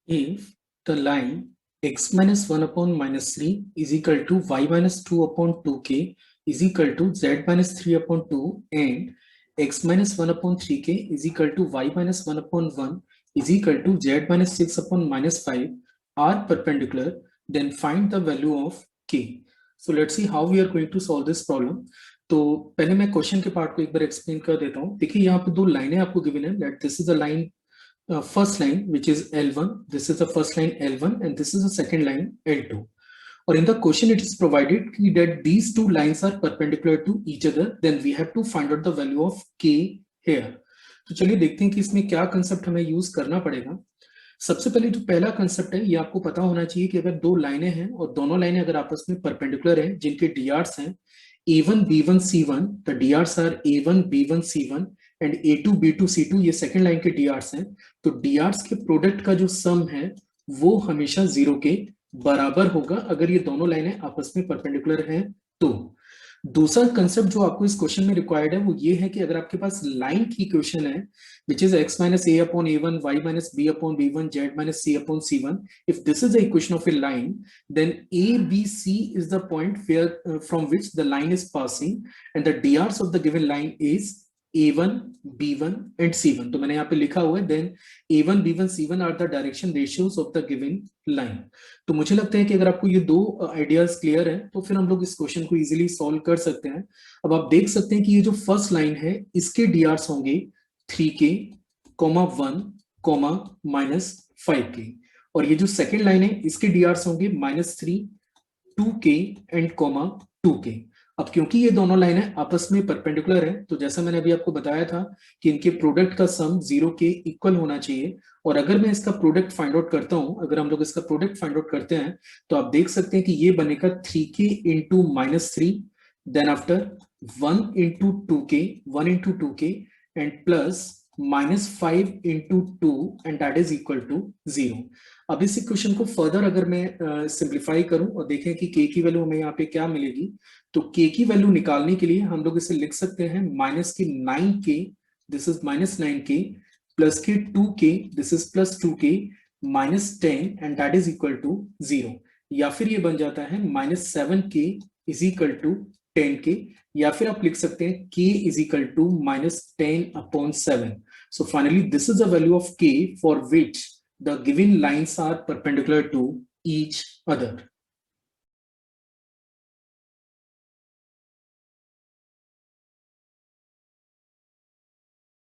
If the line x minus 1 upon minus 3 is equal to y minus 2 upon 2k is equal to z minus 3 upon 2 and x minus 1 upon 3k is equal to y minus 1 upon 1 is equal to z minus 6 upon minus 5 are perpendicular, then find the value of k. So let's see how we are going to solve this problem. तो पहले मैं question के part को एक बार explain कर देता हूँ. देखिए यहाँ पे दो लाइनें आपको गिवन है. Let this is the line first line which is L1, this is the first line L1 and this is the second line L2. Or in the question it is provided that these two lines are perpendicular to each other, then we have to find out the value of k here. तो चलिए देखते हैं कि इसमें क्या concept हमें use करना पड़ेगा. सबसे पहले जो पहला कंसेप्ट है ये आपको पता होना चाहिए कि अगर दो लाइनें हैं और दोनों लाइनें अगर आपस में परपेंडिकुलर हैं जिनके डीआर्स हैं A1 B1 C1, the DRs are A1 B1 C1 and A2 B2 C2 ये सेकेंड लाइन के डीआर्स हैं. तो डीआर्स के प्रोडक्ट का जो सम है वो हमेशा 0 के बराबर होगा अगर ये दोनों लाइनें आपस में परपेंडिकुलर हैं. तो दूसरा कंसेप्ट जो आपको इस क्वेश्चन में रिक्वायर्ड है वो ये है कि अगर आपके पास लाइन की इक्वेशन है which is x minus a upon a1 y minus b upon b1 z minus c upon c1, if this is the equation of a line, then a b c is the point where from which the line is passing and the drs of the given line is a1 b1 and c1. तो मैंने यहाँ पे लिखा हुआ है then a1 b1 c1 are the direction ratios of the given line. तो मुझे लगता है कि अगर आपको ये दो आइडियाज क्लियर है तो फिर हम लोग इस क्वेश्चन को इजीली सॉल्व कर सकते हैं. अब आप देख सकते हैं कि ये जो फर्स्ट लाइन है इसके डीआर्स होंगे 3k, 1, माइनस 5k और ये जो सेकेंड लाइन है इसके डीआर्स होंगे -3, 2k एंड 2k. अब क्योंकि ये दोनों लाइनें आपस में परपेंडिकुलर है तो जैसा मैंने अभी आपको बताया था कि इनके प्रोडक्ट का सम 0 के इक्वल होना चाहिए. और अगर मैं इसका प्रोडक्ट फाइंड आउट करता हूं, अगर हम लोग इसका प्रोडक्ट फाइंड आउट करते हैं तो आप देख सकते हैं कि ये बनेगा 3k into -3, then after 1 into 2k and plus -5 into 2 and that is equal to 0. अब इस इक्वेशन को फर्दर अगर मैं सिंप्लीफाई करूं और देखें कि k की वैल्यू हमें यहाँ पे क्या मिलेगी, तो k की वैल्यू निकालने के लिए हम लोग इसे लिख सकते हैं माइनस के 9k, this is -9k, plus के 2k, this is plus 2k, -10 and that is equal to 0. या फिर ये बन जाता है -7k is equal to 10k, या फिर आप लिख सकते हैं k is equal to -10/7. So finally this is the value of k for which the given lines are perpendicular to each other.